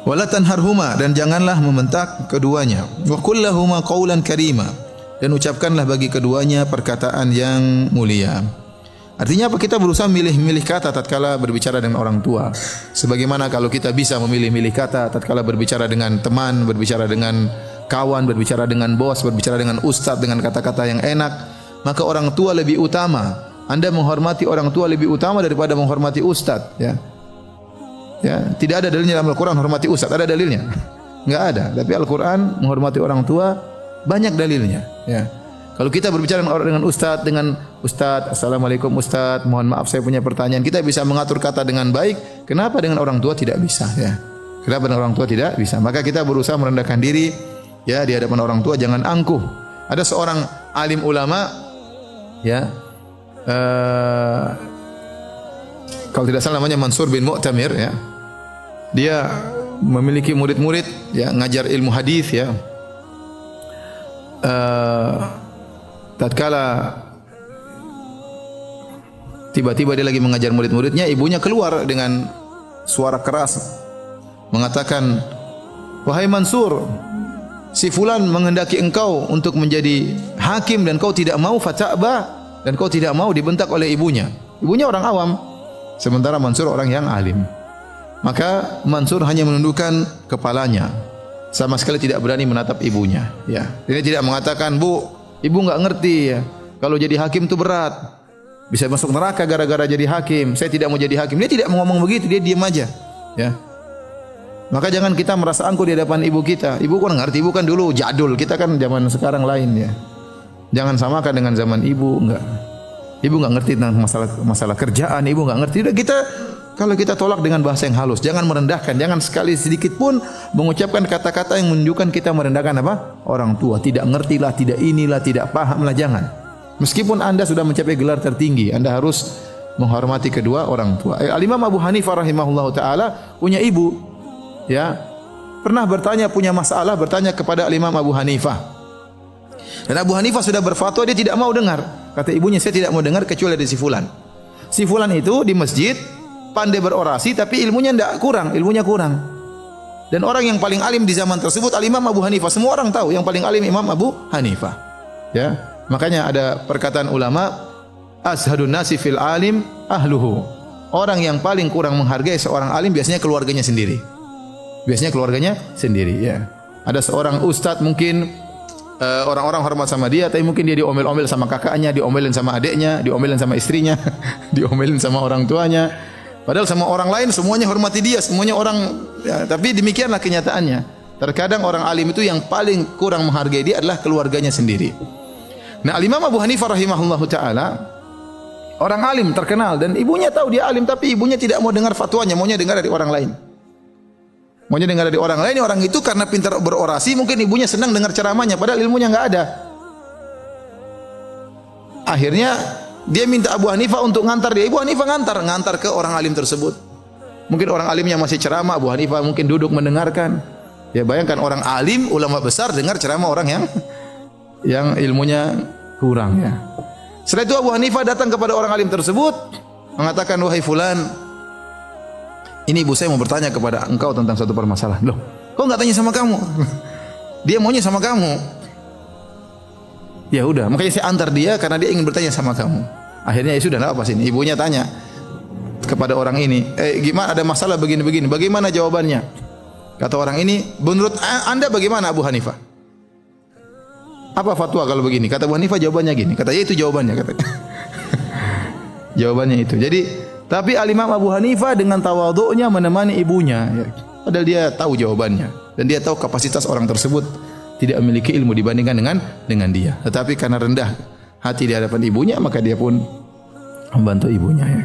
Wala tanharhuma, dan janganlah membentak keduanya. Wa qul lahuma qawlan karima, dan ucapkanlah bagi keduanya perkataan yang mulia. Artinya apa? Kita berusaha milih-milih kata tatkala berbicara dengan orang tua. Sebagaimana kalau kita bisa memilih-milih kata tatkala berbicara dengan teman, berbicara dengan kawan, berbicara dengan bos, berbicara dengan ustaz dengan kata-kata yang enak, maka orang tua lebih utama. Anda menghormati orang tua lebih utama daripada menghormati ustaz, ya. Ya, tidak ada dalilnya dalam Al-Qur'an hormati ustaz, ada dalilnya? Enggak ada. Tapi Al-Qur'an menghormati orang tua banyak dalilnya, ya. Kalau kita berbicara dengan ustaz, assalamualaikum ustaz, mohon maaf saya punya pertanyaan, kita bisa mengatur kata dengan baik. Kenapa dengan orang tua tidak bisa, ya? Kenapa dengan orang tua tidak bisa? Maka kita berusaha merendahkan diri, ya, di hadapan orang tua, jangan angkuh. Ada seorang alim ulama, ya, kalau tidak salah namanya Mansur bin Mu'tamir, ya. Dia memiliki murid-murid, ya, ngajar ilmu hadis, ya. Tatkala tiba-tiba dia lagi mengajar murid-muridnya, ibunya keluar dengan suara keras mengatakan, "Wahai Mansur, si fulan menghendaki engkau untuk menjadi hakim dan kau tidak mau, fata'ba, dan kau tidak mau," dibentak oleh ibunya. Ibunya orang awam, sementara Mansur orang yang alim. Maka Mansur hanya menundukkan kepalanya, sama sekali tidak berani menatap ibunya, ya. Dia tidak mengatakan, "Bu, ibu enggak ngerti, ya. Kalau jadi hakim itu berat. Bisa masuk neraka gara-gara jadi hakim. Saya tidak mau jadi hakim." Dia tidak ngomong begitu, dia diam aja, ya. Maka jangan kita merasa angkuh di hadapan ibu kita. Ibu kan ngerti, ibu kan dulu jadul, kita kan zaman sekarang lain, ya. Jangan samakan dengan zaman ibu, enggak. Ibu enggak ngerti tentang masalah kerjaan, ibu enggak ngerti. Udah, kita kalau kita tolak dengan bahasa yang halus, jangan merendahkan, jangan sekali sedikit pun mengucapkan kata-kata yang menunjukkan kita merendahkan apa? Orang tua. Tidak ngertilah, tidak inilah, tidak pahamlah, jangan. Meskipun Anda sudah mencapai gelar tertinggi, Anda harus menghormati kedua orang tua. Al-Imam Abu Hanifah rahimahullahu taala punya ibu, ya. Pernah punya masalah, bertanya kepada Al-Imam Abu Hanifah. Dan Abu Hanifah sudah berfatwa, dia tidak mau dengar. Kata ibunya, "Saya tidak mau dengar kecuali dari si fulan." Si fulan itu di masjid pandai berorasi, tapi ilmunya ilmunya kurang. Dan orang yang paling alim di zaman tersebut Al-Imam Abu Hanifah. Semua orang tahu yang paling alim Imam Abu Hanifah. Ya, makanya ada perkataan ulama, "Ashadun nasi fil alim ahluhu." Orang yang paling kurang menghargai seorang alim biasanya keluarganya sendiri. Ya. Ada seorang ustadz mungkin orang-orang hormat sama dia, tapi mungkin dia diomel-omel sama kakaknya, diomelin sama adiknya, diomelin sama istrinya, diomelin sama orang tuanya. Padahal sama orang lain semuanya hormati dia, semuanya orang, ya, tapi demikianlah kenyataannya. Terkadang orang alim itu yang paling kurang menghargai dia adalah keluarganya sendiri. Nah, Al-Imam Abu Hanifah rahimahullahu taala orang alim terkenal dan ibunya tahu dia alim, tapi ibunya tidak mau dengar fatwanya, maunya dengar dari orang lain. Orang itu karena pintar berorasi, mungkin ibunya senang dengar ceramahnya padahal ilmunya enggak ada. Akhirnya dia minta Abu Hanifah untuk ngantar dia. Abu Hanifah ngantar ke orang alim tersebut. Mungkin orang alimnya masih ceramah, Abu Hanifah mungkin duduk mendengarkan. Ya, bayangkan orang alim, ulama besar dengar ceramah orang yang ilmunya kurang, ya. Setelah itu Abu Hanifah datang kepada orang alim tersebut mengatakan, "Wahai fulan, ini ibu saya mau bertanya kepada engkau tentang suatu permasalahan." "Loh, kok enggak tanya sama kamu?" Dia maunya sama kamu. Ya udah, makanya saya antar dia karena dia ingin bertanya sama kamu. Akhirnya ya sudah, enggak apa sini. Ibunya tanya kepada orang ini, "Gimana, ada masalah begini-begini, bagaimana jawabannya?" Kata orang ini, "Menurut Anda bagaimana Abu Hanifah? Apa fatwa kalau begini?" Kata Abu Hanifah, "Jawabannya gini." Kata, "Ya itu jawabannya," kata. Jawabannya itu. Jadi, tapi Al-Imam Abu Hanifah dengan tawadhu'nya menemani ibunya, ya. Padahal dia tahu jawabannya dan dia tahu kapasitas orang tersebut tidak memiliki ilmu dibandingkan dengan dia. Tetapi karena rendah hati di hadapan ibunya, maka dia pun membantu ibunya, ya.